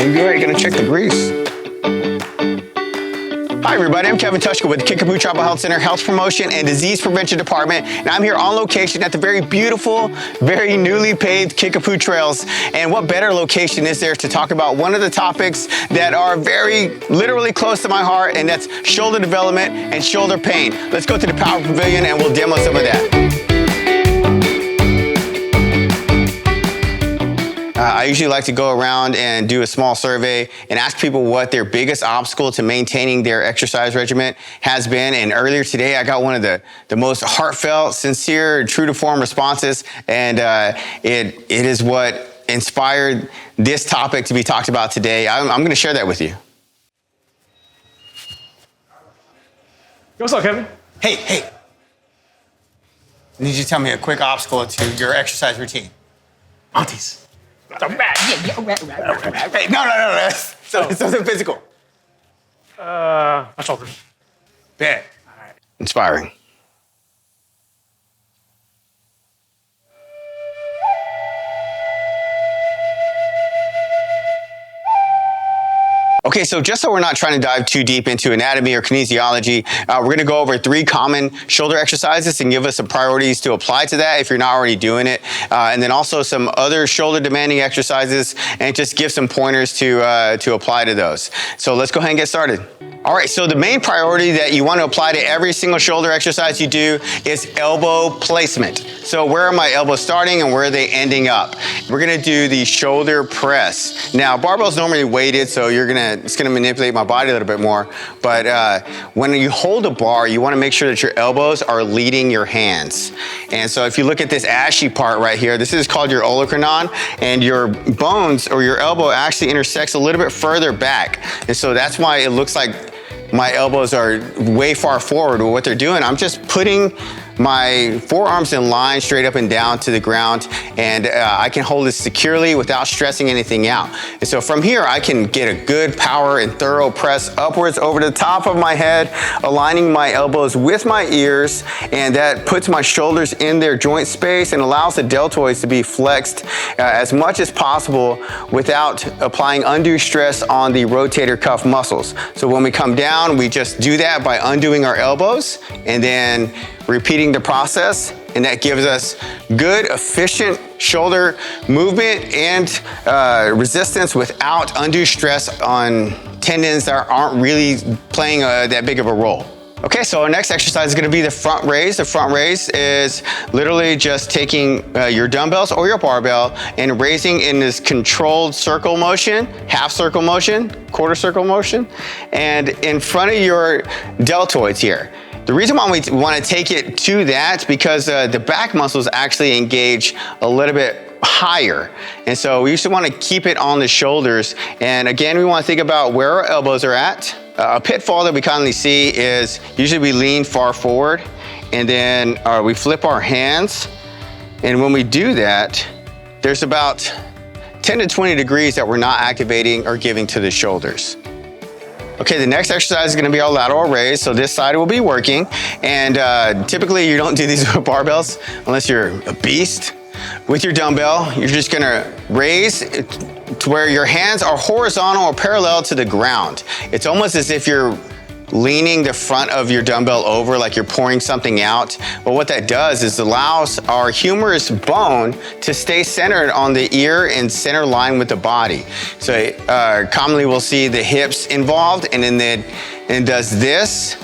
And you're already gonna check the grease. Hi everybody, I'm Kevin Tushka with the Kickapoo Tribal Health Center Health Promotion and Disease Prevention Department, and I'm here on location at the very beautiful, very newly paved Kickapoo Trails. And what better location is there to talk about one of the topics that are very literally close to my heart, and that's shoulder development and shoulder pain. Let's go to the Power Pavilion and we'll demo some of that. I usually like to go around and do a small survey and ask people what their biggest obstacle to maintaining their exercise regimen has been. And earlier today, I got one of the most heartfelt, sincere, true to form responses. And it is what inspired this topic to be talked about today. I'm going to share that with you. What's up, Kevin? Hey. I need you to tell me a quick obstacle to your exercise routine. Aunties. Hey, no. Something physical. My shoulders. Bet. All right. Inspiring. Okay, so just so we're not trying to dive too deep into anatomy or kinesiology, we're going to go over 3 common shoulder exercises and give us some priorities to apply to that if you're not already doing it. And then also some other shoulder demanding exercises and just give some pointers to apply to those. So let's go ahead and get started. All right, so the main priority that you want to apply to every single shoulder exercise you do is elbow placement. So where are my elbows starting and where are they ending up? We're going to do the shoulder press. Now, barbell's normally weighted, so it's going to manipulate my body a little bit more. But when you hold a bar, you want to make sure that your elbows are leading your hands. And so if you look at this ashy part right here, this is called your olecranon, and your bones or your elbow actually intersects a little bit further back. And so that's why it looks like my elbows are way far forward. What they're doing, I'm just putting my forearms in line straight up and down to the ground, and I can hold this securely without stressing anything out. And so from here, I can get a good power and thorough press upwards over the top of my head, aligning my elbows with my ears, and that puts my shoulders in their joint space and allows the deltoids to be flexed as much as possible without applying undue stress on the rotator cuff muscles. So when we come down, we just do that by undoing our elbows and then repeating the process, and that gives us good, efficient shoulder movement and resistance without undue stress on tendons that aren't really playing that big of a role. Okay, so our next exercise is going to be the front raise. The front raise is literally just taking your dumbbells or your barbell and raising in this controlled circle motion, half circle motion, quarter circle motion, and in front of your deltoids here. The reason why we want to take it to that is because the back muscles actually engage a little bit higher. And so we usually want to keep it on the shoulders. And again, we want to think about where our elbows are at. A pitfall that we commonly see is usually we lean far forward and then we flip our hands. And when we do that, there's about 10 to 20 degrees that we're not activating or giving to the shoulders. Okay, the next exercise is going to be our lateral raise. So this side will be working. And typically you don't do these with barbells unless you're a beast. With your dumbbell, you're just going to raise to where your hands are horizontal or parallel to the ground. It's almost as if you're leaning the front of your dumbbell over like you're pouring something out. But what that does is allows our humerus bone to stay centered on the ear and center line with the body. So commonly we'll see the hips involved, and then it does this.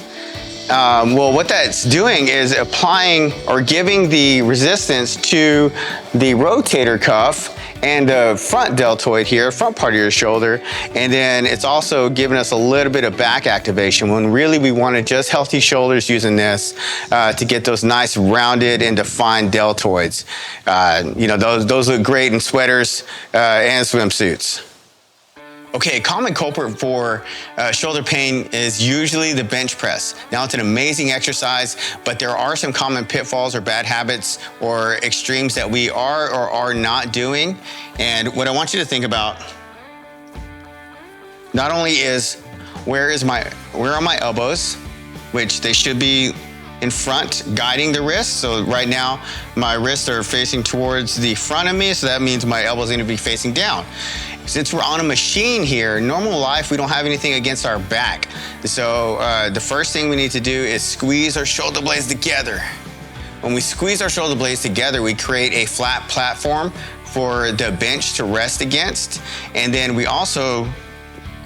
Well, what that's doing is applying or giving the resistance to the rotator cuff and the front deltoid here, front part of your shoulder. And then it's also giving us a little bit of back activation when really we wanted just healthy shoulders using this to get those nice rounded and defined deltoids. Those look great in sweaters and swimsuits. Okay, a common culprit for shoulder pain is usually the bench press. Now, it's an amazing exercise, but there are some common pitfalls or bad habits or extremes that we are or are not doing. And what I want you to think about not only is where are my elbows, which they should be in front, guiding the wrist. So right now, my wrists are facing towards the front of me, so that means my elbows need to be facing down. Since we're on a machine here, in normal life, we don't have anything against our back. So the first thing we need to do is squeeze our shoulder blades together. When we squeeze our shoulder blades together, we create a flat platform for the bench to rest against. And then we also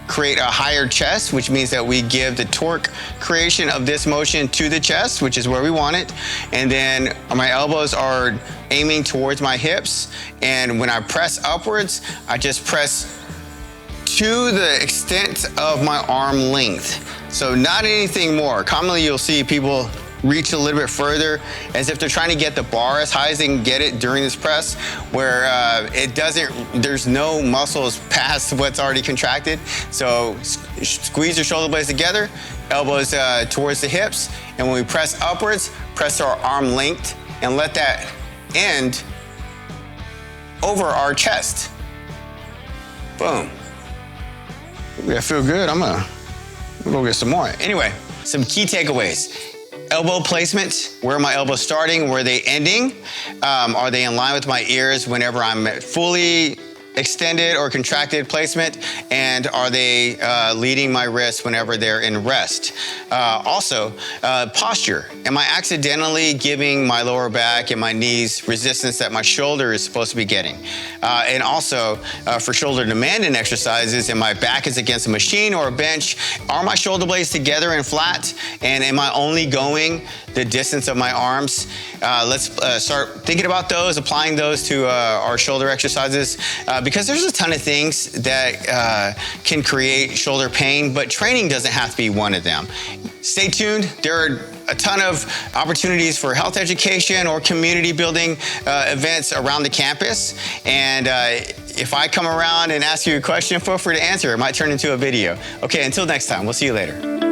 create a higher chest, which means that we give the torque creation of this motion to the chest, which is where we want it. And then my elbows are aiming towards my hips. And when I press upwards, I just press to the extent of my arm length. So not anything more. Commonly, you'll see people reach a little bit further as if they're trying to get the bar as high as they can get it during this press, where there's no muscles past what's already contracted. So squeeze your shoulder blades together, elbows towards the hips, and when we press upwards, press our arm length and let that end over our chest. Boom. Ooh, I feel good. I'm gonna go get some more. Anyway, some key takeaways. Elbow placement, where are my elbows starting, where are they ending? Are they in line with my ears whenever I'm fully extended or contracted placement? And are they leading my wrists whenever they're in rest? Also, posture. Am I accidentally giving my lower back and my knees resistance that my shoulder is supposed to be getting? And also, for shoulder demanding exercises, and my back is against a machine or a bench, are my shoulder blades together and flat? And am I only going the distance of my arms? Let's start thinking about those, applying those to our shoulder exercises, because there's a ton of things that can create shoulder pain, but training doesn't have to be one of them. Stay tuned. There are a ton of opportunities for health education or community building events around the campus. And if I come around and ask you a question, feel free to answer. It might turn into a video. Okay, until next time, we'll see you later.